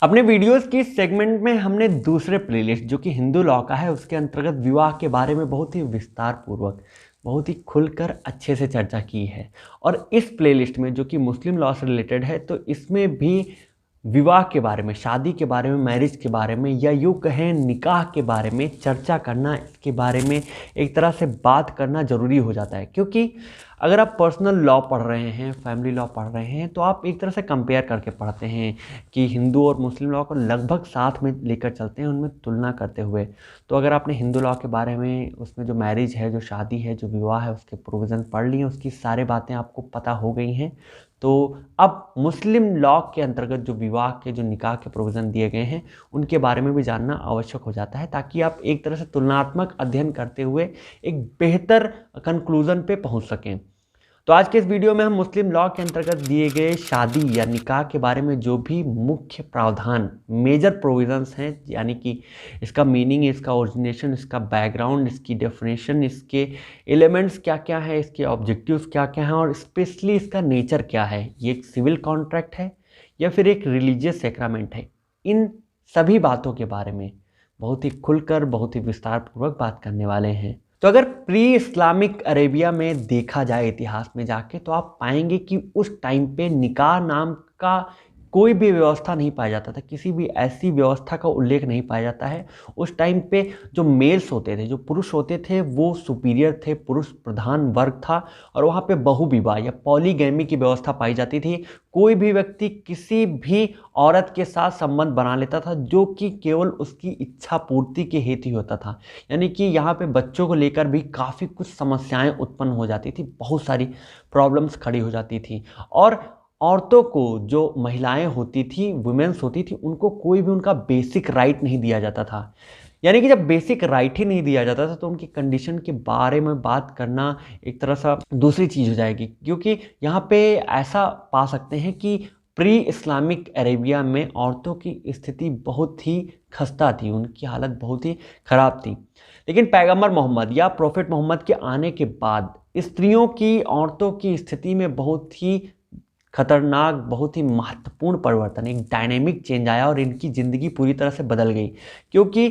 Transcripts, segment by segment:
अपने वीडियोस की सेगमेंट में हमने दूसरे प्लेलिस्ट जो कि हिंदू लॉ का है उसके अंतर्गत विवाह के बारे में बहुत ही विस्तार पूर्वक बहुत ही खुलकर अच्छे से चर्चा की है। और इस प्लेलिस्ट में जो कि मुस्लिम लॉ से रिलेटेड है तो इसमें भी विवाह के बारे में, शादी के बारे में, मैरिज के बारे में या यूँ कहें निकाह के बारे में चर्चा करना, इसके बारे में एक तरह से बात करना ज़रूरी हो जाता है। क्योंकि अगर आप पर्सनल लॉ पढ़ रहे हैं, फैमिली लॉ पढ़ रहे हैं तो आप एक तरह से कंपेयर करके पढ़ते हैं कि हिंदू और मुस्लिम लॉ को लगभग साथ में लेकर चलते हैं, उनमें तुलना करते हुए। तो अगर आपने हिंदू लॉ के बारे में, उसमें जो मैरिज है, जो शादी है, जो विवाह है, उसके प्रोविज़न पढ़ लिए, उसकी सारी बातें आपको पता हो गई हैं, तो अब मुस्लिम लॉ के अंतर्गत जो विवाह के, जो निकाह के प्रोविज़न दिए गए हैं उनके बारे में भी जानना आवश्यक हो जाता है, ताकि आप एक तरह से तुलनात्मक अध्ययन करते हुए एक बेहतर कंक्लूज़न पे पहुंच सकें। तो आज के इस वीडियो में हम मुस्लिम लॉ के अंतर्गत दिए गए शादी या निकाह के बारे में जो भी मुख्य प्रावधान, मेजर प्रोविजंस हैं, यानी कि इसका मीनिंग, इसका ओरिजिनेशन, इसका बैकग्राउंड, इसकी डेफिनेशन, इसके एलिमेंट्स क्या क्या है, इसके ऑब्जेक्टिव्स क्या क्या हैं और स्पेशली इसका नेचर क्या है, ये एक सिविल कॉन्ट्रैक्ट है या फिर एक रिलीजियस सेक्रामेंट है, इन सभी बातों के बारे में बहुत ही खुलकर, बहुत ही विस्तारपूर्वक बात करने वाले हैं। तो अगर प्री इस्लामिक अरेबिया में देखा जाए इतिहास में जाके, तो आप पाएंगे कि उस टाइम पे निकाह नाम का कोई भी व्यवस्था नहीं पाया जाता था, किसी भी ऐसी व्यवस्था का उल्लेख नहीं पाया जाता है। उस टाइम पे जो मेल्स होते थे, जो पुरुष होते थे, वो सुपीरियर थे, पुरुष प्रधान वर्ग था और वहाँ पे बहुविवाह या पॉलीगैमी की व्यवस्था पाई जाती थी। कोई भी व्यक्ति किसी भी औरत के साथ संबंध बना लेता था जो कि केवल उसकी इच्छा पूर्ति के हेतु ही होता था। यानी कि यहाँ पे बच्चों को लेकर भी काफ़ी कुछ समस्याएं उत्पन्न हो जाती थी, बहुत सारी प्रॉब्लम्स खड़ी हो जाती थी। और औरतों को, जो महिलाएं होती थी, वुमेन्स होती थी, उनको कोई भी उनका बेसिक राइट नहीं दिया जाता था। यानी कि जब बेसिक राइट ही नहीं दिया जाता था तो उनकी कंडीशन के बारे में बात करना एक तरह सा दूसरी चीज़ हो जाएगी। क्योंकि यहाँ पे ऐसा पा सकते हैं कि प्री इस्लामिक अरेबिया में औरतों की स्थिति बहुत ही खस्ता थी, उनकी हालत बहुत ही ख़राब थी। लेकिन पैगंबर मोहम्मद या प्रोफेट मोहम्मद के आने के बाद स्त्रियों की, औरतों की स्थिति में बहुत ही खतरनाक, बहुत ही महत्वपूर्ण परिवर्तन, एक डायनेमिक चेंज आया और इनकी ज़िंदगी पूरी तरह से बदल गई। क्योंकि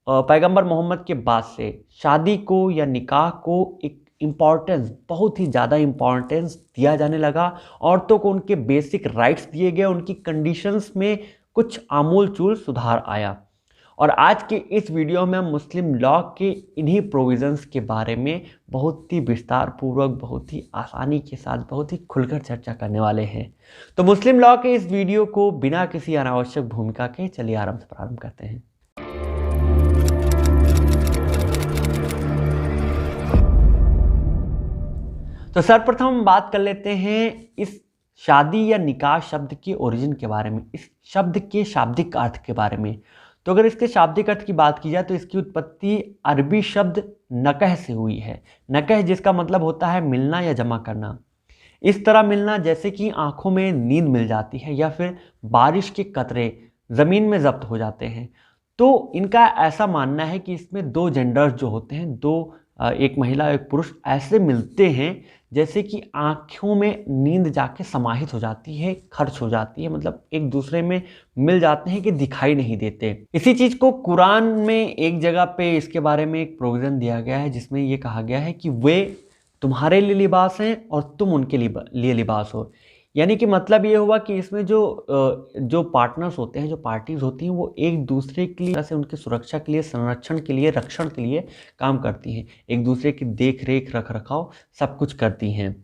पैगंबर मोहम्मद के बाद से शादी को या निकाह को एक इम्पॉर्टेंस, बहुत ही ज़्यादा इम्पॉर्टेंस दिया जाने लगा। औरतों को उनके बेसिक राइट्स दिए गए, उनकी कंडीशंस में कुछ आमूल-चूल सुधार आया। और आज के इस वीडियो में हम मुस्लिम लॉ के इन्हीं प्रोविज़न्स के बारे में बहुत ही विस्तार पूर्वक, बहुत ही आसानी के साथ, बहुत ही खुलकर चर्चा करने वाले हैं। तो मुस्लिम लॉ के इस वीडियो को बिना किसी अनावश्यक भूमिका के चलिए आराम से प्रारंभ करते हैं। तो सर्वप्रथम हम बात कर लेते हैं इस शादी या निकाह शब्द के ओरिजिन के बारे में, इस शब्द के शाब्दिक अर्थ के बारे में। तो अगर इसके शाब्दिक अर्थ की बात की जाए तो इसकी उत्पत्ति अरबी शब्द नकह से हुई है। नकह जिसका मतलब होता है मिलना या जमा करना। इस तरह मिलना जैसे कि आंखों में नींद मिल जाती है या फिर बारिश के कतरे ज़मीन में ज़ब्त हो जाते हैं। तो इनका ऐसा मानना है कि इसमें दो जेंडर्स जो होते हैं, दो, एक महिला एक पुरुष ऐसे मिलते हैं जैसे कि आँखों में नींद जाके समाहित हो जाती है, खर्च हो जाती है, मतलब एक दूसरे में मिल जाते हैं कि दिखाई नहीं देते। इसी चीज़ को कुरान में एक जगह पे इसके बारे में एक प्रोविज़न दिया गया है जिसमें ये कहा गया है कि वे तुम्हारे लिए लिबास हैं और तुम उनके लिए लिबास हो। यानी कि मतलब ये हुआ कि इसमें जो पार्टनर्स होते हैं, जो पार्टीज होती हैं, वो एक दूसरे के लिए, जैसे उनकी सुरक्षा के लिए, संरक्षण के लिए, रक्षण के लिए काम करती हैं, एक दूसरे की देख रेख, रख रखाव सब कुछ करती हैं।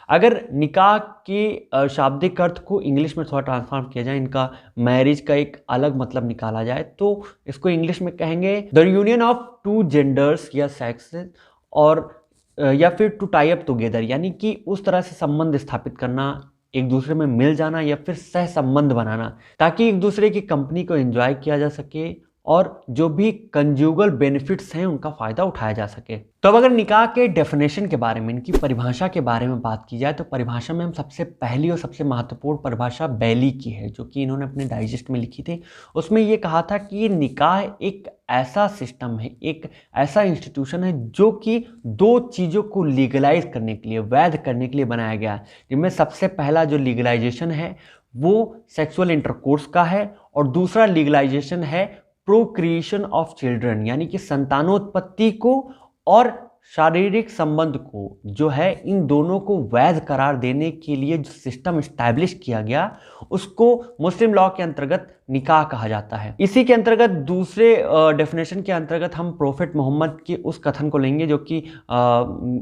अगर निकाह के शाब्दिक अर्थ को इंग्लिश में थोड़ा ट्रांसफॉर्म किया जाए, इनका मैरिज का एक अलग मतलब निकाला जाए तो इसको इंग्लिश में कहेंगे the union of two genders या सेक्सेस, और या फिर टू टाई अप टुगेदर, यानी कि उस तरह से संबंध स्थापित करना, एक दूसरे में मिल जाना या फिर सह संबंध बनाना, ताकि एक दूसरे की कंपनी को एंजॉय किया जा सके और जो भी कंज्यूगल बेनिफिट्स हैं उनका फ़ायदा उठाया जा सके। तो अब अगर निकाह के डेफिनेशन के बारे में, इनकी परिभाषा के बारे में बात की जाए तो परिभाषा में हम सबसे पहली और सबसे महत्वपूर्ण परिभाषा बैली की है, जो कि इन्होंने अपने डाइजेस्ट में लिखी थी। उसमें ये कहा था कि ये निकाह एक ऐसा सिस्टम है, एक ऐसा इंस्टीट्यूशन है जो कि दो चीज़ों को लीगलाइज करने के लिए, वैध करने के लिए बनाया गया है। जिनमें सबसे पहला जो लीगलाइजेशन है वो सेक्सुअल इंटरकोर्स का है, और दूसरा लीगलाइजेशन है प्रोक्रिएशन ऑफ चिल्ड्रन, यानी कि संतानोत्पत्ति को और शारीरिक संबंध को जो है, इन दोनों को वैध करार देने के लिए जो सिस्टम इस्टेब्लिश किया गया उसको मुस्लिम लॉ के अंतर्गत निकाह कहा जाता है। इसी के अंतर्गत दूसरे डेफिनेशन के अंतर्गत हम प्रोफेट मोहम्मद के उस कथन को लेंगे जो कि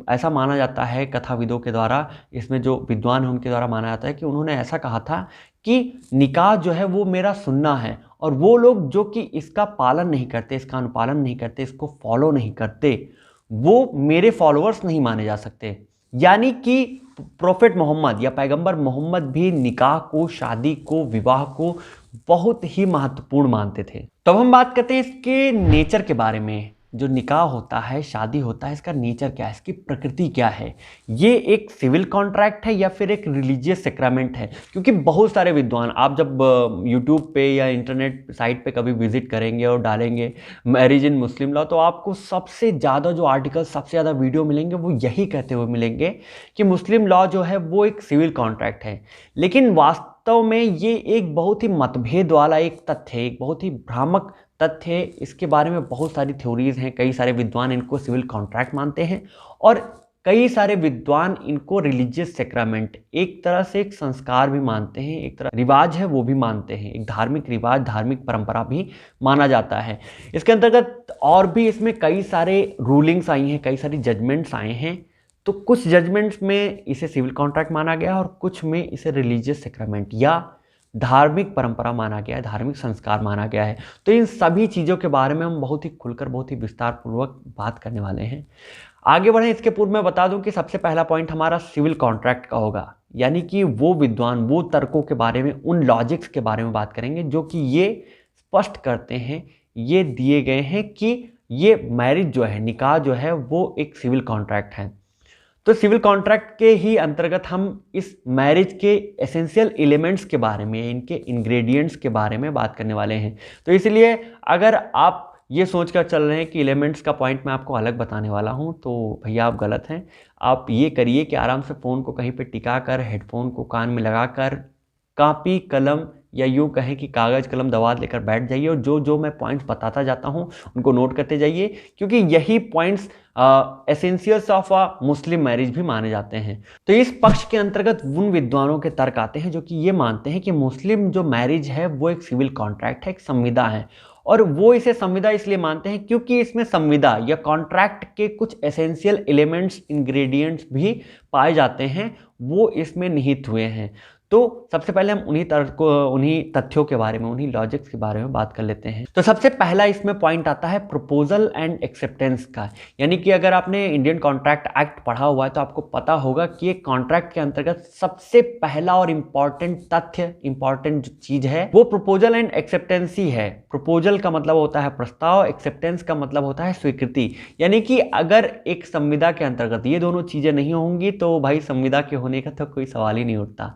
ऐसा माना जाता है कथाविदों के द्वारा, इसमें जो विद्वान हैं उनके द्वारा माना जाता है कि उन्होंने ऐसा कहा था कि निकाह जो है वो मेरा सुन्ना है, और वो लोग जो कि इसका पालन नहीं करते, इसका अनुपालन नहीं करते, इसको फॉलो नहीं करते, वो मेरे फॉलोअर्स नहीं माने जा सकते। यानी कि प्रोफेट मोहम्मद या पैगंबर मोहम्मद भी निकाह को, शादी को, विवाह को बहुत ही महत्वपूर्ण मानते थे। तो अब हम बात करते हैं इसके नेचर के बारे में। जो निकाह होता है, शादी होता है, इसका नेचर क्या है, इसकी प्रकृति क्या है? ये एक सिविल कॉन्ट्रैक्ट है या फिर एक रिलीजियस सेक्रामेंट है? क्योंकि बहुत सारे विद्वान, आप जब यूट्यूब पे या इंटरनेट साइट पे कभी विजिट करेंगे और डालेंगे मैरिज इन मुस्लिम लॉ, तो आपको सबसे ज़्यादा जो आर्टिकल, सबसे ज़्यादा वीडियो मिलेंगे वो यही कहते हुए मिलेंगे कि मुस्लिम लॉ जो है वो एक सिविल कॉन्ट्रैक्ट है। लेकिन वास्तव में ये एक बहुत ही मतभेद वाला एक तथ्य है, एक बहुत ही भ्रामक तथ्य है। इसके बारे में बहुत सारी थ्योरीज हैं, कई सारे विद्वान इनको सिविल कॉन्ट्रैक्ट मानते हैं, और कई सारे विद्वान इनको रिलीजियस सेक्रामेंट, एक तरह से एक संस्कार भी मानते हैं, एक तरह रिवाज है वो भी मानते हैं, एक धार्मिक रिवाज, धार्मिक परंपरा भी माना जाता है। इसके अंतर्गत और भी इसमें कई सारे रूलिंग्स आई हैं, कई सारी जजमेंट्स आए हैं। तो कुछ जजमेंट्स में इसे सिविल कॉन्ट्रैक्ट माना गया और कुछ में इसे रिलीजियस सेक्रामेंट या धार्मिक परंपरा माना गया है, धार्मिक संस्कार माना गया है। तो इन सभी चीज़ों के बारे में हम बहुत ही खुलकर, बहुत ही विस्तार पूर्वक बात करने वाले हैं। आगे बढ़ें इसके पूर्व मैं बता दूं कि सबसे पहला पॉइंट हमारा सिविल कॉन्ट्रैक्ट का होगा, यानी कि वो विद्वान, वो तर्कों के बारे में, उन लॉजिक्स के बारे में बात करेंगे जो कि ये स्पष्ट करते हैं, ये दिए गए हैं कि ये मैरिज जो है, निकाह जो है, वो एक सिविल कॉन्ट्रैक्ट है। तो सिविल कॉन्ट्रैक्ट के ही अंतर्गत हम इस मैरिज के एसेंशियल एलिमेंट्स के बारे में, इनके इंग्रेडिएंट्स के बारे में बात करने वाले हैं। तो इसलिए अगर आप ये सोचकर चल रहे हैं कि एलिमेंट्स का पॉइंट मैं आपको अलग बताने वाला हूं, तो भैया आप गलत हैं। आप ये करिए कि आराम से फ़ोन को कहीं पे टिका कर, हेडफोन को कान में लगाकर, कापी कलम या यूँ कहें कि कागज़ कलम दवात लेकर बैठ जाइए, और जो जो मैं पॉइंट्स बताता जाता हूँ उनको नोट करते जाइए, क्योंकि यही points essentials of a Muslim marriage भी माने जाते हैं। तो इस पक्ष के अंतर्गत उन विद्वानों के तर्क आते हैं जो कि ये मानते हैं कि मुस्लिम जो मैरिज है वो एक सिविल कॉन्ट्रैक्ट है, एक संविदा है, और वो इसे संविदा इसलिए मानते हैं क्योंकि इसमें संविदा या कॉन्ट्रैक्ट के कुछ एसेंशियल एलिमेंट्स, इंग्रेडिएंट्स भी पाए जाते हैं, वो इसमें निहित हुए हैं। तो सबसे पहले हम उन्हीं तथ्यों के बारे में, उन्हीं लॉजिक्स के बारे में बात कर लेते हैं। तो सबसे पहला इसमें पॉइंट आता है प्रपोजल एंड एक्सेप्टेंस का। यानी कि अगर आपने इंडियन कॉन्ट्रैक्ट एक्ट पढ़ा हुआ है तो आपको पता होगा कि एक कॉन्ट्रैक्ट के अंतर्गत सबसे पहला और इम्पॉर्टेंट तथ्य, इम्पॉर्टेंट जो चीज है वो प्रपोजल एंड एक्सेप्टेंस ही है। प्रपोजल का मतलब होता है प्रस्ताव, एक्सेप्टेंस का मतलब होता है स्वीकृति। यानी कि अगर एक संविदा के अंतर्गत ये दोनों चीजें नहीं होंगी तो भाई संविदा के होने का तो कोई सवाल ही नहीं उठता।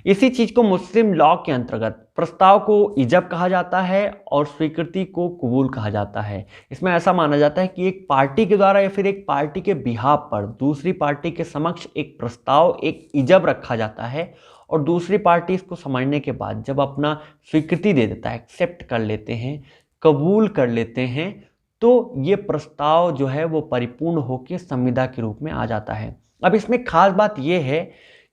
इसी चीज को मुस्लिम लॉ के अंतर्गत प्रस्ताव को इजब कहा जाता है और स्वीकृति को कबूल कहा जाता है। इसमें ऐसा माना जाता है कि एक पार्टी के द्वारा या फिर एक पार्टी के बिहाफ पर दूसरी पार्टी के समक्ष एक प्रस्ताव, एक इजब रखा जाता है, और दूसरी पार्टी इसको समझने के बाद जब अपना स्वीकृति दे देता है, एक्सेप्ट कर लेते हैं, कबूल कर लेते हैं, तो ये प्रस्ताव जो है वो परिपूर्ण होकर संविदा के रूप में आ जाता है। अब इसमें खास बात यह है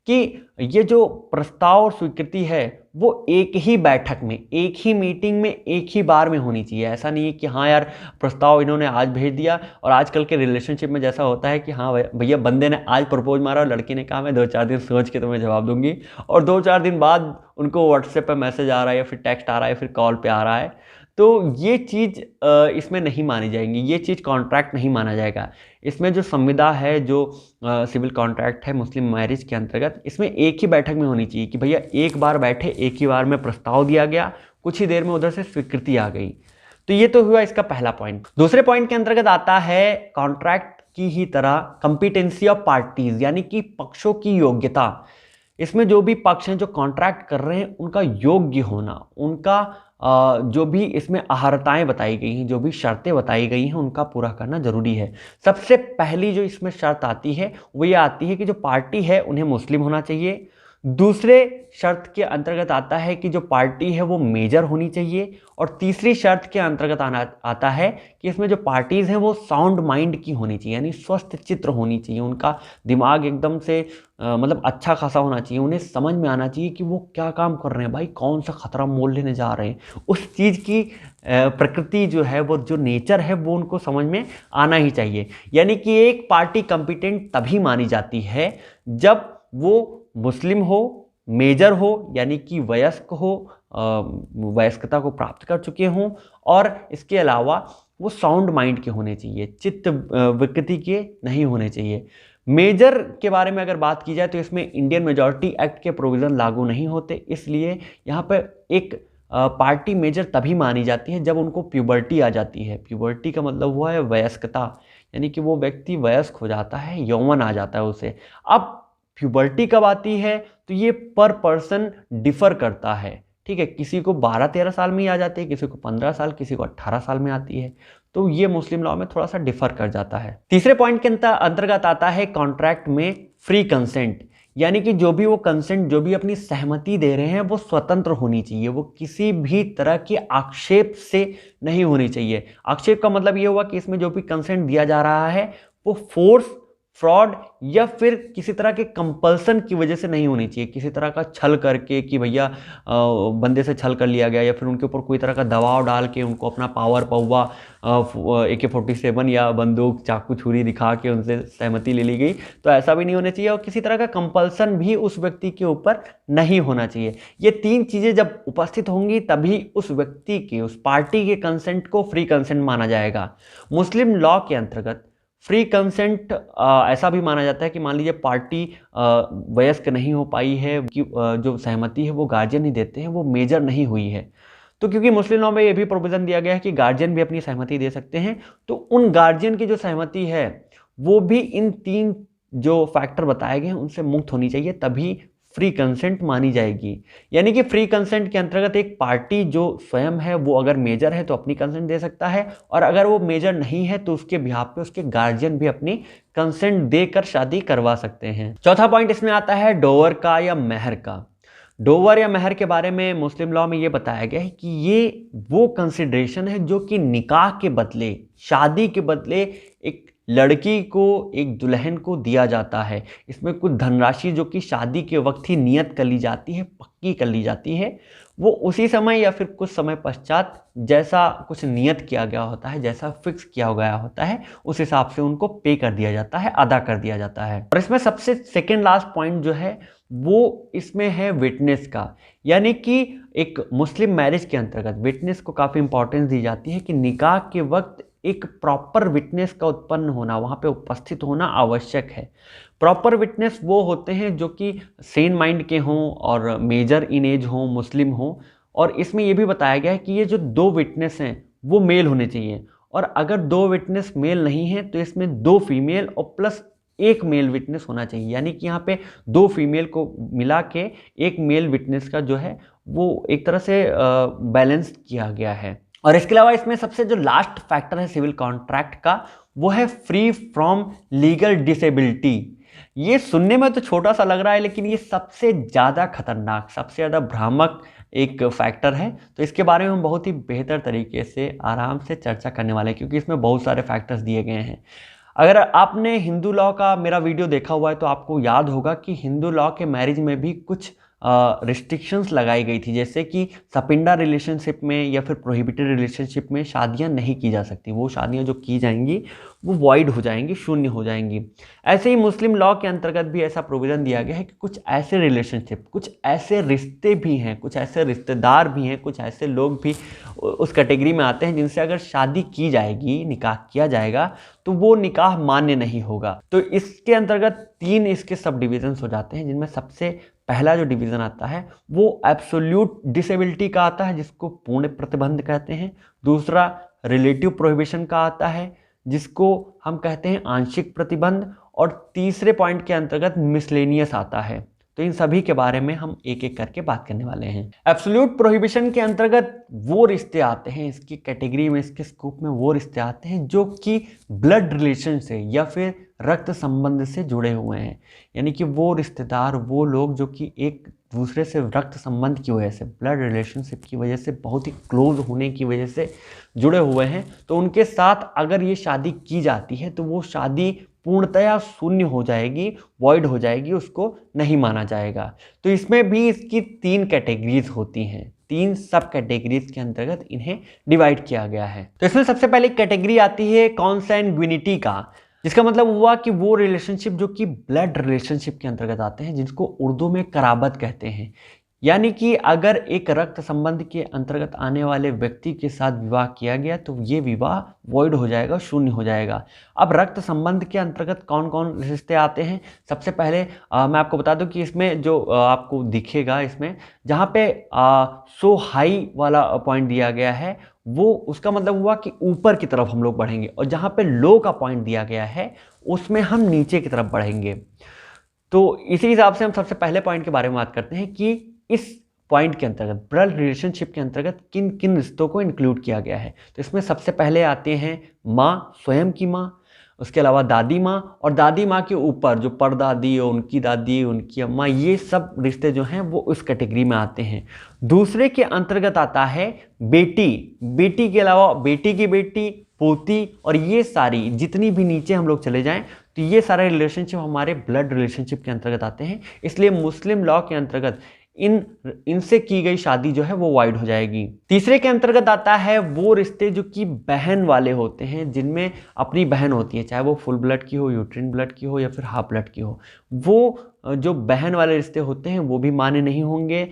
कि ये जो प्रस्ताव और स्वीकृति है वो एक ही बैठक में, एक ही मीटिंग में, एक ही बार में होनी चाहिए। ऐसा नहीं है कि हाँ यार प्रस्ताव इन्होंने आज भेज दिया, और आजकल के रिलेशनशिप में जैसा होता है कि हाँ भैया बंदे ने आज प्रपोज मारा और लड़की ने कहा मैं 2-4 दिन सोच के तुम्हें जवाब दूंगी, और 2-4 दिन बाद उनको व्हाट्सएप पे मैसेज आ रहा है या फिर टेक्स्ट आ रहा है या फिर कॉल पे आ रहा है। तो ये चीज़ इसमें नहीं मानी जाएगी, ये चीज़ कॉन्ट्रैक्ट नहीं माना जाएगा। इसमें जो संविदा है, जो सिविल कॉन्ट्रैक्ट है मुस्लिम मैरिज के अंतर्गत, इसमें एक ही बैठक में होनी चाहिए कि भैया एक बार बैठे, एक ही बार में प्रस्ताव दिया गया, कुछ ही देर में उधर से स्वीकृति आ गई। तो ये तो हुआ इसका पहला पॉइंट। दूसरे पॉइंट के अंतर्गत आता है कॉन्ट्रैक्ट की ही तरह कॉम्पिटेंसी ऑफ पार्टीज, यानी कि पक्षों की योग्यता। इसमें जो भी पक्ष हैं जो कॉन्ट्रैक्ट कर रहे हैं उनका योग्य होना, उनका जो भी इसमें अहर्ताएं बताई गई हैं, जो भी शर्तें बताई गई हैं, उनका पूरा करना जरूरी है। सबसे पहली जो इसमें शर्त आती है वो ये आती है कि जो पार्टी है उन्हें मुस्लिम होना चाहिए। दूसरे शर्त के अंतर्गत आता है कि जो पार्टी है वो मेजर होनी चाहिए, और तीसरी शर्त के अंतर्गत आता है कि इसमें जो पार्टीज हैं वो साउंड माइंड की होनी चाहिए, यानी स्वस्थ चित्र होनी चाहिए, उनका दिमाग एकदम से मतलब अच्छा खासा होना चाहिए, उन्हें समझ में आना चाहिए कि वो क्या काम कर रहे हैं, भाई कौन सा खतरा मोल लेने जा रहे हैं, उस चीज़ की प्रकृति जो है, वो जो नेचर है वो उनको समझ में आना ही चाहिए। यानी कि एक पार्टी कॉम्पिटेंट तभी मानी जाती है जब वो मुस्लिम हो, मेजर हो यानी कि वयस्क हो, वयस्कता को प्राप्त कर चुके हों, और इसके अलावा वो साउंड माइंड के होने चाहिए, चित्त विकृति के नहीं होने चाहिए। मेजर के बारे में अगर बात की जाए तो इसमें इंडियन मेजॉरिटी एक्ट के प्रोविज़न लागू नहीं होते, इसलिए यहाँ पर एक पार्टी मेजर तभी मानी जाती है जब उनको प्यूबर्टी आ जाती है। प्यूबर्टी का मतलब हुआ है वयस्कता, यानी कि वो व्यक्ति वयस्क हो जाता है, यौवन आ जाता है उसे। अब प्यूबर्टी कब आती है तो ये पर पर्सन डिफर करता है, ठीक है, किसी को 12-13 साल में ही आ जाती है, किसी को 15 साल, किसी को 18 साल में आती है, तो ये मुस्लिम लॉ में थोड़ा सा डिफर कर जाता है। तीसरे पॉइंट के अंतर्गत आता है कॉन्ट्रैक्ट में फ्री कंसेंट, यानी कि जो भी वो कंसेंट, जो भी अपनी सहमति दे रहे हैं वो स्वतंत्र होनी चाहिए, वो किसी भी तरह के आक्षेप से नहीं होनी चाहिए। आक्षेप का मतलब ये हुआ कि इसमें जो भी कंसेंट दिया जा रहा है वो फोर्स, फ्रॉड या फिर किसी तरह के कंपल्सन की वजह से नहीं होनी चाहिए, किसी तरह का छल करके कि भैया बंदे से छल कर लिया गया, या फिर उनके ऊपर कोई तरह का दबाव डाल के उनको अपना पावर पहुआ AK-47 या बंदूक, चाकू, छुरी दिखा के उनसे सहमति ले ली गई, तो ऐसा भी नहीं होना चाहिए, और किसी तरह का कंपल्सन भी उस व्यक्ति के ऊपर नहीं होना चाहिए। ये तीन चीज़ें जब उपस्थित होंगी तभी उस व्यक्ति के, उस पार्टी के कंसेंट को फ्री कंसेंट माना जाएगा। मुस्लिम लॉ के अंतर्गत फ्री कंसेंट ऐसा भी माना जाता है कि मान लीजिए पार्टी वयस्क नहीं हो पाई है, कि जो सहमति है वो गार्जियन ही देते हैं, वो मेजर नहीं हुई है, तो क्योंकि मुस्लिम लॉ में ये भी प्रोविज़न दिया गया है कि गार्जियन भी अपनी सहमति दे सकते हैं, तो उन गार्जियन की जो सहमति है वो भी इन तीन जो फैक्टर बताए गए हैं उनसे मुक्त होनी चाहिए, तभी फ्री कंसेंट मानी जाएगी। यानी कि फ्री कंसेंट के अंतर्गत एक पार्टी जो स्वयं है वो अगर मेजर है तो अपनी कंसेंट दे सकता है, और अगर वो मेजर नहीं है तो उसके बिहाफ पे उसके गार्जियन भी अपनी कंसेंट देकर शादी करवा सकते हैं। चौथा पॉइंट इसमें आता है डोवर का या मेहर का। डोवर या मेहर के बारे में मुस्लिम लॉ में ये बताया गया है कि ये वो कंसिडरेशन है जो कि निकाह के बदले, शादी के बदले एक लड़की को, एक दुल्हन को दिया जाता है। इसमें कुछ धनराशि जो कि शादी के वक्त ही नियत कर ली जाती है, पक्की कर ली जाती है, वो उसी समय या फिर कुछ समय पश्चात जैसा कुछ नियत किया गया होता है, जैसा फिक्स किया गया होता है, उस हिसाब से उनको पे कर दिया जाता है, अदा कर दिया जाता है। और इसमें सबसे सेकेंड लास्ट पॉइंट जो है वो इसमें है विटनेस का, यानी कि एक मुस्लिम मैरिज के अंतर्गत विटनेस को काफ़ी इंपॉर्टेंस दी जाती है कि निकाह के वक्त एक प्रॉपर विटनेस का उत्पन्न होना, वहाँ पे उपस्थित होना आवश्यक है। प्रॉपर विटनेस वो होते हैं जो कि सेन माइंड के हों और मेजर इन एज हों, मुस्लिम हों, और इसमें ये भी बताया गया है कि ये जो दो विटनेस हैं वो मेल होने चाहिए, और अगर दो विटनेस मेल नहीं है तो इसमें 2 फीमेल और प्लस 1 मेल विटनेस होना चाहिए, यानी कि यहाँ पे 2 फीमेल को मिला के 1 मेल विटनेस का जो है वो एक तरह से बैलेंस किया गया है। और इसके अलावा इसमें सबसे जो लास्ट फैक्टर है सिविल कॉन्ट्रैक्ट का, वो है फ्री फ्रॉम लीगल डिसेबिलिटी। ये सुनने में तो छोटा सा लग रहा है, लेकिन ये सबसे ज़्यादा खतरनाक, सबसे ज़्यादा भ्रामक एक फैक्टर है, तो इसके बारे में हम बहुत ही बेहतर तरीके से आराम से चर्चा करने वाले हैं, क्योंकि इसमें बहुत सारे फैक्टर्स दिए गए हैं। अगर आपने हिंदू लॉ का मेरा वीडियो देखा हुआ है तो आपको याद होगा कि हिंदू लॉ के मैरिज में भी कुछ रिस्ट्रिक्शंस लगाई गई थी, जैसे कि सपिंडा रिलेशनशिप में या फिर प्रोहिबिटेड रिलेशनशिप में शादियां नहीं की जा सकती, वो शादियां जो की जाएंगी वो वॉइड हो जाएंगी, शून्य हो जाएंगी। ऐसे ही मुस्लिम लॉ के अंतर्गत भी ऐसा प्रोविज़न दिया गया है कि कुछ ऐसे रिलेशनशिप, कुछ ऐसे रिश्ते भी हैं, कुछ ऐसे रिश्तेदार भी हैं, कुछ ऐसे लोग भी उस कैटेगरी में आते हैं जिनसे अगर शादी की जाएगी, निकाह किया जाएगा तो वो निकाह मान्य नहीं होगा। तो इसके अंतर्गत 3 इसके सब डिविजन्स हो जाते हैं, जिनमें सबसे पहला जो डिवीज़न आता है वो एब्सोल्यूट डिसेबिलिटी का आता है, जिसको पूर्ण प्रतिबंध कहते हैं। दूसरा रिलेटिव प्रोहिबिशन का आता है, जिसको हम कहते हैं आंशिक प्रतिबंध। और तीसरे पॉइंट के अंतर्गत मिसलेनियस आता है। तो इन सभी के बारे में हम एक एक करके बात करने वाले हैं। एब्सोल्यूट प्रोहिबिशन के अंतर्गत वो रिश्ते आते हैं, इसकी कैटेगरी में, इसके स्कोप में वो रिश्ते आते हैं जो कि ब्लड रिलेशन से या फिर रक्त संबंध से जुड़े हुए हैं। यानी कि वो रिश्तेदार, वो लोग जो कि एक दूसरे से रक्त संबंध की वजह से, ब्लड रिलेशनशिप की वजह से, बहुत ही क्लोज होने की वजह से जुड़े हुए हैं, तो उनके साथ अगर ये शादी की जाती है तो वो शादी पूर्णतया शून्य हो जाएगी, वॉइड हो जाएगी, उसको नहीं माना जाएगा। तो इसमें भी इसकी 3 कैटेगरीज होती हैं, 3 सब कैटेगरीज के अंतर्गत इन्हें डिवाइड किया गया है। तो इसमें सबसे पहले कैटेगरी आती है कॉन्सैंग्विनिटी का, जिसका मतलब हुआ कि वो रिलेशनशिप जो कि ब्लड रिलेशनशिप के अंतर्गत आते हैं, जिसको उर्दू में कराबत कहते हैं। यानी कि अगर एक रक्त संबंध के अंतर्गत आने वाले व्यक्ति के साथ विवाह किया गया तो ये विवाह वॉइड हो जाएगा, शून्य हो जाएगा। अब रक्त संबंध के अंतर्गत कौन कौन रिश्ते आते हैं, सबसे पहले मैं आपको बता दूं कि इसमें जो आपको दिखेगा, इसमें जहाँ पे सो हाई वाला पॉइंट दिया गया है, वो उसका मतलब हुआ कि ऊपर की तरफ हम लोग बढ़ेंगे, और जहाँ पे लो का पॉइंट दिया गया है उसमें हम नीचे की तरफ बढ़ेंगे। तो इसी हिसाब से हम सबसे पहले पॉइंट के बारे में बात करते हैं कि इस पॉइंट के अंतर्गत, ब्लड रिलेशनशिप के अंतर्गत किन किन रिश्तों को इंक्लूड किया गया है। तो इसमें सबसे पहले आते हैं माँ, स्वयं की माँ, उसके अलावा दादी माँ, और दादी माँ के ऊपर जो परदादी और उनकी दादी, उनकी अम्मा, ये सब रिश्ते जो हैं वो उस कैटेगरी में आते हैं। दूसरे के अंतर्गत आता है बेटी, बेटी के अलावा बेटी की बेटी, पोती, और ये सारी जितनी भी नीचे हम लोग चले जाएं तो ये सारे रिलेशनशिप हमारे ब्लड रिलेशनशिप के अंतर्गत आते हैं। इसलिए मुस्लिम लॉ के अंतर्गत इनसे की गई शादी जो है वो वाइड हो जाएगी। तीसरे के अंतर्गत आता है वो रिश्ते जो कि बहन वाले होते हैं, जिनमें अपनी बहन होती है, चाहे वो फुल ब्लड की हो, यूट्रिन ब्लड की हो या फिर हाफ ब्लड की हो। वो जो बहन वाले रिश्ते होते हैं वो भी मान्य नहीं होंगे।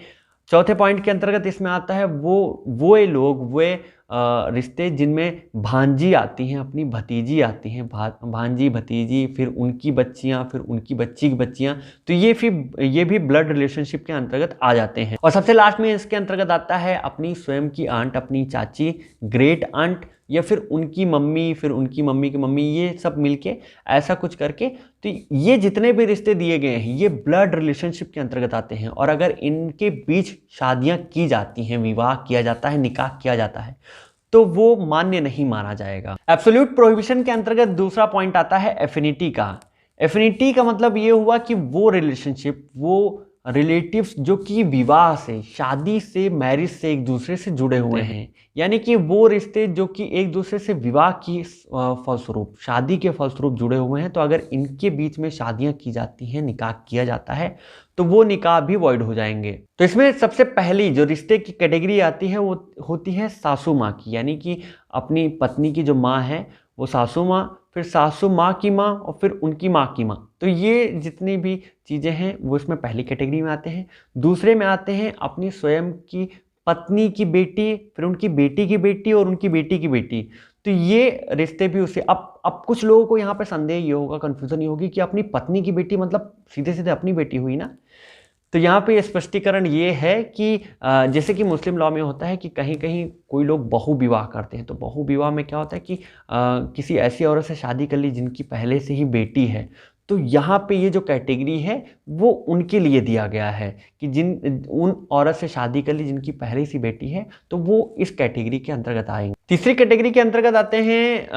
चौथे पॉइंट के अंतर्गत इसमें आता है वो लोग, वे रिश्ते जिनमें भांजी आती हैं, अपनी भतीजी आती हैं, भांजी, भतीजी, फिर उनकी बच्चियां, फिर उनकी बच्ची की बच्चियां, तो ये भी ब्लड रिलेशनशिप के अंतर्गत आ जाते हैं। और सबसे लास्ट में इसके अंतर्गत आता है अपनी स्वयं की आंट, अपनी चाची, ग्रेट आंट, या फिर उनकी मम्मी, फिर उनकी मम्मी की मम्मी, ये सब मिलके ऐसा कुछ करके, तो ये जितने भी रिश्ते दिए गए हैं ये ब्लड रिलेशनशिप के अंतर्गत आते हैं। और अगर इनके बीच शादियां की जाती हैं, विवाह किया जाता है, निकाह किया जाता है, तो वो मान्य नहीं माना जाएगा। एब्सोल्यूट प्रोहिबिशन के अंतर्गत दूसरा पॉइंट आता है एफिनिटी का। एफिनिटी का मतलब ये हुआ कि वो रिलेशनशिप, वो रिलेटिव्स जो कि विवाह से, शादी से, मैरिज से एक दूसरे से जुड़े हुए हैं। यानी कि वो रिश्ते जो कि एक दूसरे से विवाह की फलस्वरूप, शादी के फलस्वरूप जुड़े हुए हैं, तो अगर इनके बीच में शादियां की जाती हैं, निकाह किया जाता है, तो वो निकाह भी वॉइड हो जाएंगे। तो इसमें सबसे पहली जो रिश्ते की कैटेगरी आती है वो होती है सासू माँ की, यानी कि अपनी पत्नी की जो माँ है वो सासू माँ, फिर सासू माँ की माँ, और फिर उनकी माँ की माँ। तो ये जितनी भी चीज़ें हैं वो इसमें पहली कैटेगरी में आते हैं। दूसरे में आते हैं अपनी स्वयं की पत्नी की बेटी, फिर उनकी बेटी की बेटी और उनकी बेटी की बेटी। तो ये रिश्ते भी उससे, अब कुछ लोगों को यहाँ पे संदेह ये होगा, कन्फ्यूजन ये होगी कि अपनी पत्नी की बेटी मतलब सीधे सीधे अपनी बेटी हुई ना। तो यहाँ पे स्पष्टीकरण ये है कि जैसे कि मुस्लिम लॉ में होता है कि कहीं कहीं कोई लोग बहु विवाह करते हैं, तो बहु विवाह में क्या होता है कि किसी ऐसी औरत से शादी कर ली जिनकी पहले से ही बेटी है। तो यहाँ पे ये जो कैटेगरी है वो उनके लिए दिया गया है कि उन औरत से शादी कर ली जिनकी पहले सी बेटी है, तो वो इस कैटेगरी के अंतर्गत आएंगे। तीसरी कैटेगरी के अंतर्गत आते हैं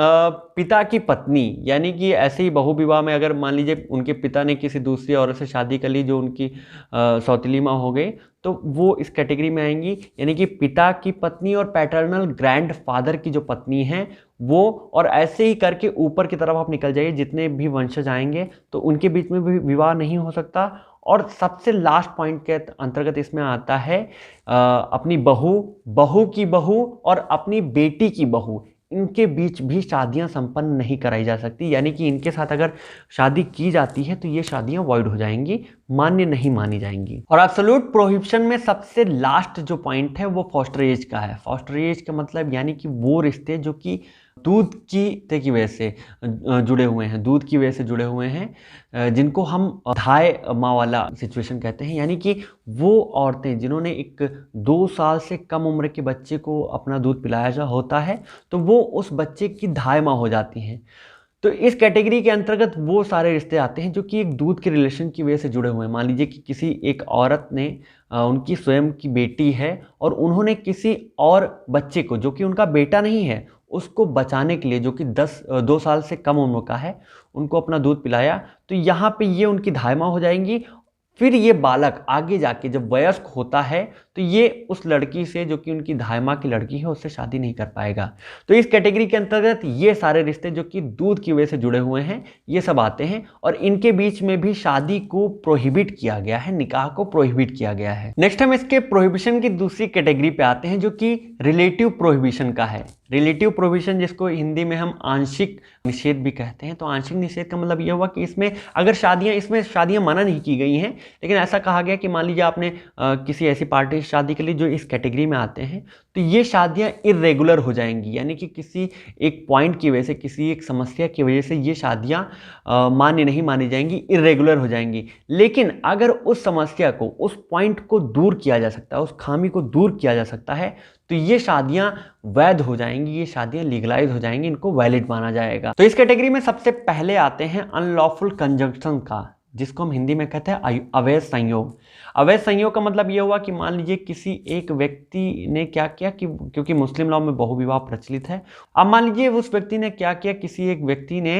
पिता की पत्नी, यानी कि ऐसे ही बहु विवाह में अगर मान लीजिए उनके पिता ने किसी दूसरी औरत से शादी कर ली जो उनकी सौतेली माँ हो गई, तो वो इस कैटेगरी में आएंगी। यानी कि पिता की पत्नी और पैटर्नल ग्रैंड फादर की जो पत्नी है वो, और ऐसे ही करके ऊपर की तरफ आप निकल जाइए, जितने भी वंशज आएंगे तो उनके बीच में भी विवाह नहीं हो सकता। और सबसे लास्ट पॉइंट के अंतर्गत इसमें आता है अपनी बहू की बहू और अपनी बेटी की बहू, इनके बीच भी शादियां संपन्न नहीं कराई जा सकती। यानी कि इनके साथ अगर शादी की जाती है तो ये शादियां वॉइड हो जाएंगी, मान्य नहीं मानी जाएंगी। और एब्सोल्यूट प्रोहिबिशन में सबसे लास्ट जो पॉइंट है वो फॉस्टरेज का है। फॉस्टरेज का मतलब यानी कि वो रिश्ते जो कि दूध की वजह से जुड़े हुए हैं, दूध की वजह से जुड़े हुए हैं, जिनको हम धाय माँ वाला सिचुएशन कहते हैं। यानी कि वो औरतें जिन्होंने एक 2 साल से कम उम्र के बच्चे को अपना दूध पिलाया जा होता है, तो वो उस बच्चे की धाय माँ हो जाती हैं। तो इस कैटेगरी के अंतर्गत वो सारे रिश्ते आते हैं जो कि एक दूध के रिलेशन की वजह से जुड़े हुए हैं। मान लीजिए कि किसी एक औरत ने उनकी स्वयं की बेटी है और उन्होंने किसी और बच्चे को जो कि उनका बेटा नहीं है उसको बचाने के लिए, जो कि 2 साल से कम उम्र का है, उनको अपना दूध पिलाया। तो यहाँ पे ये उनकी धायमा हो जाएंगी। फिर ये बालक आगे जाके जब वयस्क होता है तो ये उस लड़की से, जो कि उनकी धायमा की लड़की है, उससे शादी नहीं कर पाएगा। तो इस कैटेगरी के अंतर्गत ये सारे रिश्ते जो कि दूध की वजह से जुड़े हुए हैं ये सब आते हैं, और इनके बीच में भी शादी को प्रोहिबिट किया गया है, निकाह को प्रोहिबिट किया गया है। नेक्स्ट हम इसके प्रोहिबिशन की दूसरी कैटेगरी पे आते हैं जो कि रिलेटिव प्रोहिबिशन का है। रिलेटिव प्रोहिबिशन, जिसको हिंदी में हम आंशिक निषेध भी कहते हैं। तो आंशिक निषेध का मतलब यह हुआ कि इसमें अगर शादियां मना नहीं की गई हैं, लेकिन ऐसा कहा गया कि मान लीजिए आपने किसी ऐसी पार्टी से शादी के लिए जो इस कैटेगरी में आते हैं, तो ये शादियां इर्रेगुलर हो जाएंगी, यानी कि किसी एक पॉइंट की वजह से, किसी एक समस्या की वजह से ये शादियां मान्य नहीं मानी जाएंगी, इर्रेगुलर हो जाएंगी। लेकिन अगर उस समस्या को, उस पॉइंट को दूर किया जा सकता है, उस खामी को दूर किया जा सकता है, तो ये शादियां वैध हो जाएंगी, ये शादियां लीगलाइज हो जाएंगी, इनको वैलिड माना जाएगा। तो इस कैटेगरी में सबसे पहले आते हैं अनलॉफुल कंजंक्शन का, जिसको हम हिंदी में कहते हैं अवैध संयोग। अवैध संयोग का मतलब ये हुआ कि मान लीजिए किसी एक व्यक्ति ने क्या किया कि, क्योंकि मुस्लिम लॉ में बहुविवाह प्रचलित है, अब मान लीजिए उस व्यक्ति ने क्या किया, किसी एक व्यक्ति ने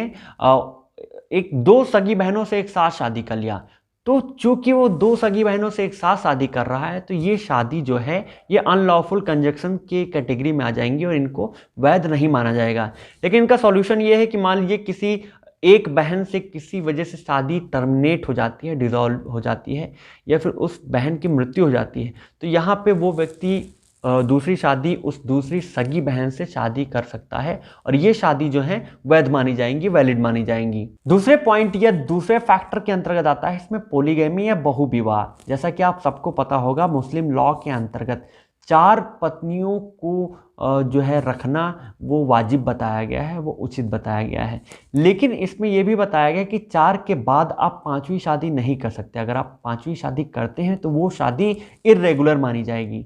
एक 2 सगी बहनों से एक साथ शादी कर लिया। तो चूंकि वो 2 सगी बहनों से एक साथ शादी कर रहा है, तो ये शादी जो है ये अनलॉफुल कंजंक्शन की कैटेगरी में आ जाएंगी और इनको वैध नहीं माना जाएगा। लेकिन इनका सॉल्यूशन ये है कि मान लीजिए किसी एक बहन से किसी वजह से शादी टर्मिनेट हो जाती है, डिसॉल्व हो जाती है, या फिर उस बहन की मृत्यु हो जाती है, तो यहाँ पे वो व्यक्ति दूसरी शादी उस दूसरी सगी बहन से शादी कर सकता है, और ये शादी जो है वैध मानी जाएंगी, वैलिड मानी जाएंगी। दूसरे पॉइंट या दूसरे फैक्टर के अंतर्गत आता है इसमें पोलीगैमी या बहुविवाह। जैसा कि आप सबको पता होगा, मुस्लिम लॉ के अंतर्गत 4 पत्नियों को जो है रखना वो वाजिब बताया गया है, वो उचित बताया गया है। लेकिन इसमें यह भी बताया गया कि 4 के बाद आप 5वीं शादी नहीं कर सकते। अगर आप 5वीं शादी करते हैं तो वो शादी इर्रेगुलर मानी जाएगी।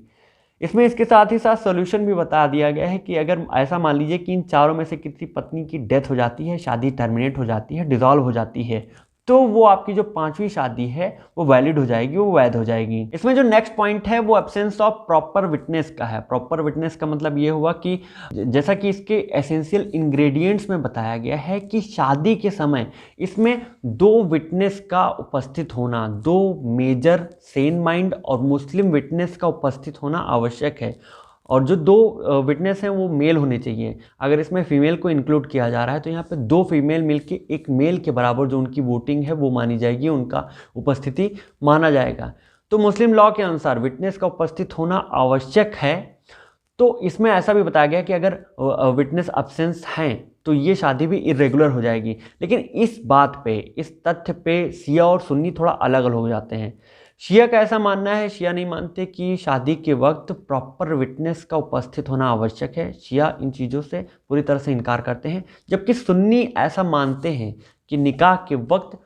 इसमें इसके साथ ही साथ सोल्यूशन भी बता दिया गया है कि अगर ऐसा मान लीजिए कि इन चारों में से किसी पत्नी की डेथ हो जाती है, शादी टर्मिनेट हो जाती है, डिसॉल्व हो जाती है, तो वो आपकी जो 5वीं शादी है वो वैलिड हो जाएगी, वो वैध हो जाएगी। इसमें जो नेक्स्ट पॉइंट है वो एब्सेंस ऑफ प्रॉपर विटनेस का है। प्रॉपर विटनेस का मतलब ये हुआ कि जैसा कि इसके एसेंशियल इंग्रेडिएंट्स में बताया गया है कि शादी के समय इसमें 2 विटनेस का उपस्थित होना, 2 मेजर सेन माइंड और मुस्लिम विटनेस का उपस्थित होना आवश्यक है। और जो 2 विटनेस हैं वो मेल होने चाहिए। अगर इसमें फीमेल को इंक्लूड किया जा रहा है तो यहाँ पे 2 फीमेल मिलके एक मेल के बराबर जो उनकी वोटिंग है वो मानी जाएगी, उनका उपस्थिति माना जाएगा। तो मुस्लिम लॉ के अनुसार विटनेस का उपस्थित होना आवश्यक है। तो इसमें ऐसा भी बताया गया कि अगर विटनेस एब्सेंस हैं तो ये शादी भी इरेगुलर हो जाएगी। लेकिन इस बात पे, इस तथ्य पे शिया और सुन्नी थोड़ा अलग अलग हो जाते हैं। शिया का ऐसा मानना है, शिया नहीं मानते कि शादी के वक्त प्रॉपर विटनेस का उपस्थित होना आवश्यक है। शिया इन चीज़ों से पूरी तरह से इनकार करते हैं, जबकि सुन्नी ऐसा मानते हैं कि निकाह के वक्त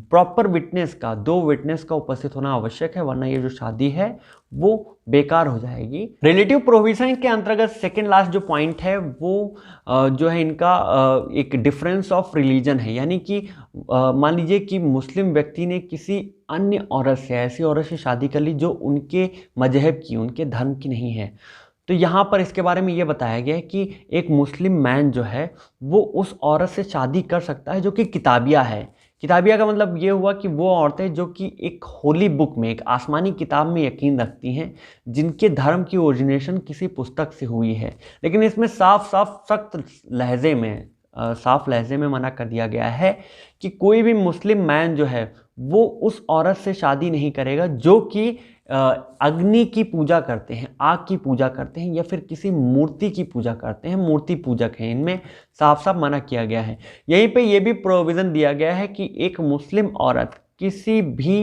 प्रॉपर विटनेस का, 2 विटनेस का उपस्थित होना आवश्यक है, वरना ये जो शादी है वो बेकार हो जाएगी। रिलेटिव प्रोविजन के अंतर्गत सेकेंड लास्ट जो पॉइंट है वो जो है इनका एक डिफरेंस ऑफ रिलीजन है। यानी कि मान लीजिए कि मुस्लिम व्यक्ति ने किसी अन्य औरत से, ऐसी औरत से शादी कर ली जो उनके मजहब की, उनके धर्म की नहीं है, तो यहाँ पर इसके बारे में ये बताया गया है कि एक मुस्लिम मैन जो है वो उस औरत से शादी कर सकता है जो कि किताबिया है। किताबिया का मतलब ये हुआ कि वो औरतें जो कि एक होली बुक में, एक आसमानी किताब में यकीन रखती हैं, जिनके धर्म की ओरिजिनेशन किसी पुस्तक से हुई है। लेकिन इसमें सख्त लहजे में मना कर दिया गया है कि कोई भी मुस्लिम मैन जो है वो उस औरत से शादी नहीं करेगा जो कि अग्नि की पूजा करते हैं, आग की पूजा करते हैं, या फिर किसी मूर्ति की पूजा करते हैं, मूर्ति पूजक हैं। इनमें साफ साफ मना किया गया है। यहीं पे ये भी प्रोविज़न दिया गया है कि एक मुस्लिम औरत किसी भी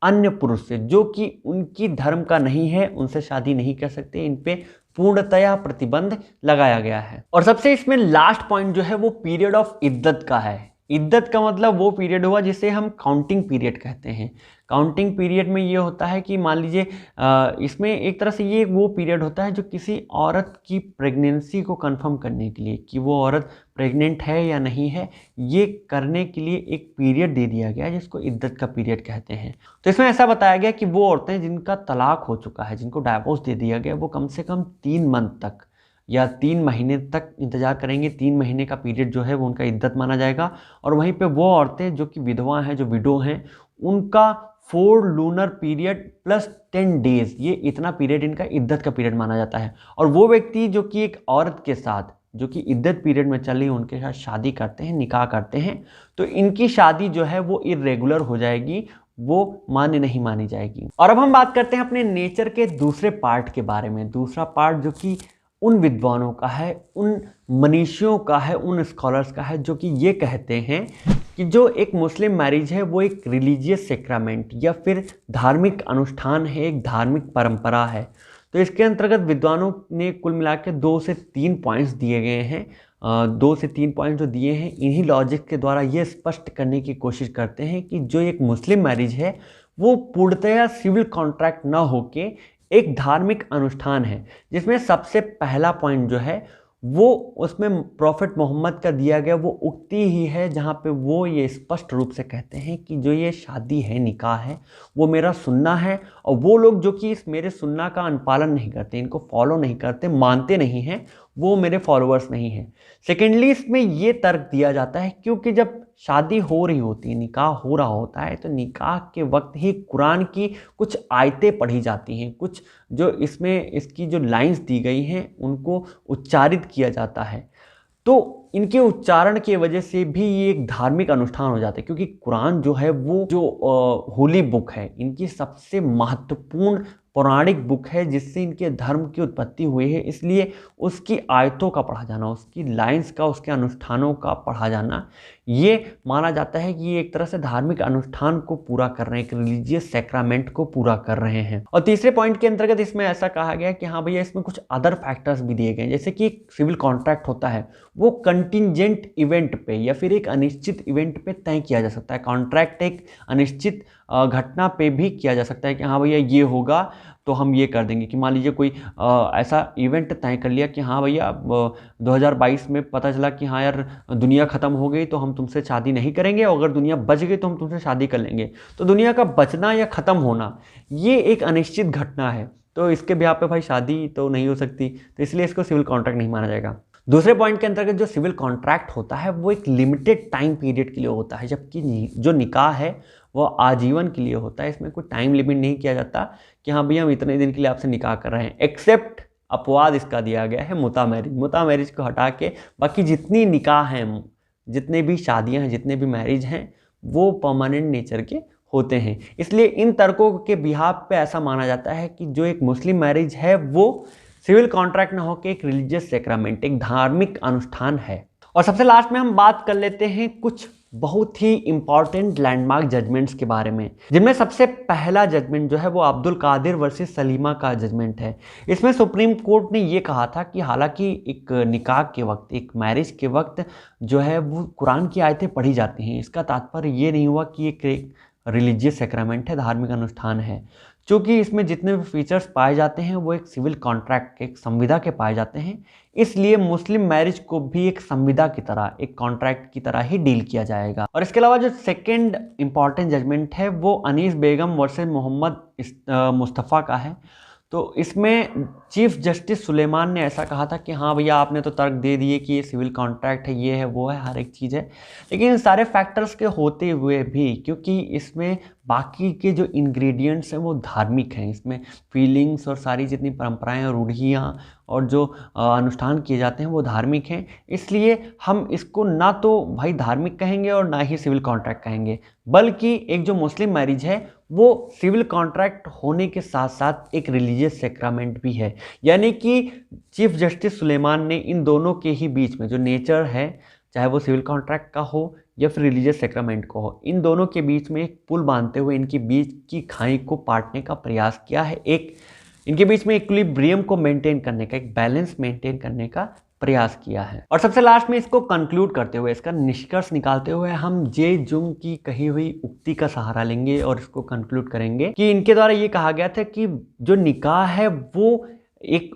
अन्य पुरुष से जो कि उनकी धर्म का नहीं है उनसे शादी नहीं कर सकते। इन पे पूर्णतया प्रतिबंध लगाया गया है। और सबसे इसमें लास्ट पॉइंट जो है वो पीरियड ऑफ इद्दत का है। इद्दत का मतलब वो पीरियड हुआ जिसे हम काउंटिंग पीरियड कहते हैं। काउंटिंग पीरियड में ये होता है कि मान लीजिए इसमें एक तरह से ये वो पीरियड होता है जो किसी औरत की प्रेगनेंसी को कंफर्म करने के लिए कि वो औरत प्रेग्नेंट है या नहीं है, ये करने के लिए एक पीरियड दे दिया गया है जिसको इद्दत का पीरियड कहते हैं। तो इसमें ऐसा बताया गया कि वो औरतें जिनका तलाक हो चुका है, जिनको डाइवोर्स दे दिया गया, वो कम से कम 3 मंथ तक या 3 महीने तक इंतजार करेंगे। 3 महीने का पीरियड जो है वो उनका इद्दत माना जाएगा। और वहीं पे वो औरतें जो कि विधवा हैं, जो विडो हैं, उनका 4 लूनर पीरियड प्लस 10 डेज, ये इतना पीरियड इनका इद्दत का पीरियड माना जाता है। और वो व्यक्ति जो कि एक औरत के साथ जो कि इद्दत पीरियड में चल रही है उनके साथ शादी करते हैं, निकाह करते हैं, तो इनकी शादी जो है वो इर्रेगुलर हो जाएगी, वो मान्य नहीं मानी जाएगी। और अब हम बात करते हैं अपने नेचर के दूसरे पार्ट के बारे में। दूसरा पार्ट जो कि उन विद्वानों का है, उन मनीषियों का है, उन स्कॉलर्स का है जो कि ये कहते हैं कि जो एक मुस्लिम मैरिज है वो एक रिलीजियस सेक्रामेंट या फिर धार्मिक अनुष्ठान है, एक धार्मिक परंपरा है। तो इसके अंतर्गत विद्वानों ने कुल मिला के 2 से 3 पॉइंट्स दिए गए हैं। 2 से 3 पॉइंट जो दिए हैं, इन्हीं लॉजिक के द्वारा ये स्पष्ट करने की कोशिश करते हैं कि जो एक मुस्लिम मैरिज है वो पूर्णतया सिविल कॉन्ट्रैक्ट न होके एक धार्मिक अनुष्ठान है, जिसमें सबसे पहला पॉइंट जो है वो उसमें प्रॉफिट मोहम्मद का दिया गया वो उक्ति ही है, जहाँ पे वो ये स्पष्ट रूप से कहते हैं कि जो ये शादी है, निकाह है, वो मेरा सुन्ना है। और वो लोग जो कि इस मेरे सुन्ना का अनुपालन नहीं करते, इनको फॉलो नहीं करते, मानते नहीं हैं, वो मेरे फॉलोअर्स नहीं हैं। सेकेंडली इसमें ये तर्क दिया जाता है क्योंकि जब शादी हो रही होती है, निकाह हो रहा होता है, तो निकाह के वक्त ही कुरान की कुछ आयतें पढ़ी जाती हैं, कुछ जो इसमें इसकी जो लाइंस दी गई हैं उनको उच्चारित किया जाता है। तो इनके उच्चारण की वजह से भी ये एक धार्मिक अनुष्ठान हो जाता है, क्योंकि कुरान जो है वो जो होली बुक है, इनकी सबसे महत्वपूर्ण पौराणिक बुक है जिससे इनके धर्म की उत्पत्ति हुई है। इसलिए उसकी आयतों का पढ़ा जाना, उसकी लाइंस का, उसके अनुष्ठानों का पढ़ा जाना, ये माना जाता है कि ये एक तरह से धार्मिक अनुष्ठान को पूरा कर रहे हैं, एक रिलीजियस सैक्रामेंट को पूरा कर रहे हैं। और तीसरे पॉइंट के अंतर्गत इसमें ऐसा कहा गया कि हाँ भैया, इसमें कुछ अदर फैक्टर्स भी दिए गए हैं, जैसे कि एक सिविल कॉन्ट्रैक्ट होता है वो कंटिजेंट इवेंट पे या फिर एक अनिश्चित इवेंट पे तय किया जा सकता है। कॉन्ट्रैक्ट एक अनिश्चित घटना पे भी किया जा सकता है कि हाँ भैया ये होगा तो हम ये कर देंगे। कि मान लीजिए कोई ऐसा इवेंट तय कर लिया कि हाँ भैया 2022 में पता चला कि हाँ यार दुनिया ख़त्म हो गई तो हम तुमसे शादी नहीं करेंगे, और अगर दुनिया बच गई तो हम तुमसे शादी कर लेंगे। तो दुनिया का बचना या ख़त्म होना ये एक अनिश्चित घटना है, तो इसके ब्याह पे भाई शादी तो नहीं हो सकती, तो इसलिए इसको सिविल कॉन्ट्रैक्ट नहीं माना जाएगा। दूसरे पॉइंट के अंतर्गत जो सिविल कॉन्ट्रैक्ट होता है वो एक लिमिटेड टाइम पीरियड के लिए होता है, जबकि जो निकाह है वो आजीवन के लिए होता है। इसमें कोई टाइम लिमिट नहीं किया जाता कि हाँ भैया हम इतने दिन के लिए आपसे निकाह कर रहे हैं। एक्सेप्ट अपवाद इसका दिया गया है मुता मैरिज। मुता मैरिज को हटा के बाकी जितनी निकाह हैं, जितने भी शादियां हैं, जितने भी मैरिज हैं, वो परमानेंट नेचर के होते हैं। इसलिए इन तर्कों के बिहाफ पे ऐसा माना जाता है कि जो एक मुस्लिम मैरिज है वो सिविल कॉन्ट्रैक्ट ना होकर एक रिलीजियस सेक्रामेंट, एक धार्मिक अनुष्ठान है। और सबसे लास्ट में हम बात कर लेते हैं कुछ बहुत ही इंपॉर्टेंट लैंडमार्क जजमेंट्स के बारे में, जिनमें सबसे पहला जजमेंट जो है वो अब्दुल कादिर वर्सेस सलीमा का जजमेंट है। इसमें सुप्रीम कोर्ट ने ये कहा था कि हालांकि एक निकाह के वक्त, एक मैरिज के वक्त जो है वो कुरान की आयतें पढ़ी जाती हैं, इसका तात्पर्य ये नहीं हुआ कि एक रिलीजियस सेक्रामेंट है, धार्मिक अनुष्ठान है। चूँकि इसमें जितने भी फीचर्स पाए जाते हैं वो एक सिविल कॉन्ट्रैक्ट, एक संविदा के पाए जाते हैं, इसलिए मुस्लिम मैरिज को भी एक संविदा की तरह, एक कॉन्ट्रैक्ट की तरह ही डील किया जाएगा। और इसके अलावा जो सेकंड इंपॉर्टेंट जजमेंट है वो अनीस बेगम वर्सेस मोहम्मद मुस्तफ़ा का है। तो इसमें चीफ जस्टिस सुलेमान ने ऐसा कहा था कि हाँ भैया आपने तो तर्क दे दिए कि ये सिविल कॉन्ट्रैक्ट है, ये है, वो है, हर एक चीज़ है, लेकिन इन सारे फैक्टर्स के होते हुए भी, क्योंकि इसमें बाकी के जो इंग्रेडिएंट्स हैं वो धार्मिक हैं, इसमें फीलिंग्स और सारी जितनी परंपराएं और रूढ़ियाँ और जो अनुष्ठान किए जाते हैं वो धार्मिक हैं, इसलिए हम इसको ना तो भाई धार्मिक कहेंगे और ना ही सिविल कॉन्ट्रैक्ट कहेंगे, बल्कि एक जो मुस्लिम मैरिज है वो सिविल कॉन्ट्रैक्ट होने के साथ साथ एक रिलीजियस सेक्रामेंट भी है। यानी कि चीफ जस्टिस सुलेमान ने इन दोनों के ही बीच में जो नेचर है, चाहे वो सिविल कॉन्ट्रैक्ट का हो या फिर रिलीजियस सेक्रामेंट को हो, इन दोनों के बीच में एक पुल बांधते हुए इनके बीच की खाई को पाटने का प्रयास किया है, एक इनके बीच में इक्विलिब्रियम को मेंटेन करने का, एक बैलेंस मेंटेन करने का प्रयास किया है। और सबसे लास्ट में इसको कंक्लूड करते हुए, इसका निष्कर्ष निकालते हुए हम जे जुंग की कही हुई उक्ति का सहारा लेंगे और इसको कंक्लूड करेंगे कि इनके द्वारा ये कहा गया था कि जो निकाह है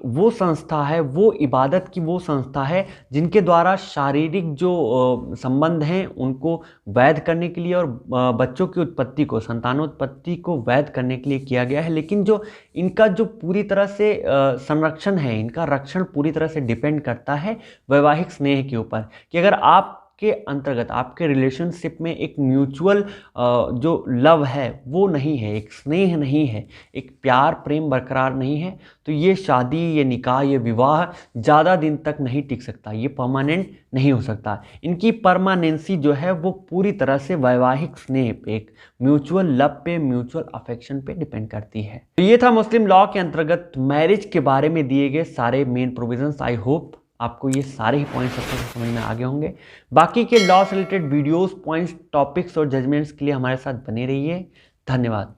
वो संस्था है, वो इबादत की वो संस्था है जिनके द्वारा शारीरिक जो संबंध हैं उनको वैध करने के लिए और बच्चों की उत्पत्ति को, संतानोत्पत्ति को वैध करने के लिए किया गया है। लेकिन जो इनका जो पूरी तरह से संरक्षण है, इनका रक्षण पूरी तरह से डिपेंड करता है वैवाहिक स्नेह के ऊपर, कि अगर आप के अंतर्गत आपके रिलेशनशिप में एक म्यूचुअल जो लव है वो नहीं है, एक स्नेह नहीं है, एक प्यार प्रेम बरकरार नहीं है, तो ये शादी, ये निकाह, ये विवाह ज़्यादा दिन तक नहीं टिक सकता, ये परमानेंट नहीं हो सकता। इनकी परमानेंसी जो है वो पूरी तरह से वैवाहिक स्नेह पे, एक म्यूचुअल लव पे, म्यूचुअल अफेक्शन पे डिपेंड करती है। तो ये था मुस्लिम लॉ के अंतर्गत मैरिज के बारे में दिए गए सारे मेन प्रोविजंस। आई होप आपको ये सारे ही पॉइंट्स अच्छे से समझ में आ गए होंगे। बाकी के लॉ से रिलेटेड वीडियोस, पॉइंट्स, टॉपिक्स और जजमेंट्स के लिए हमारे साथ बने रहिए। धन्यवाद।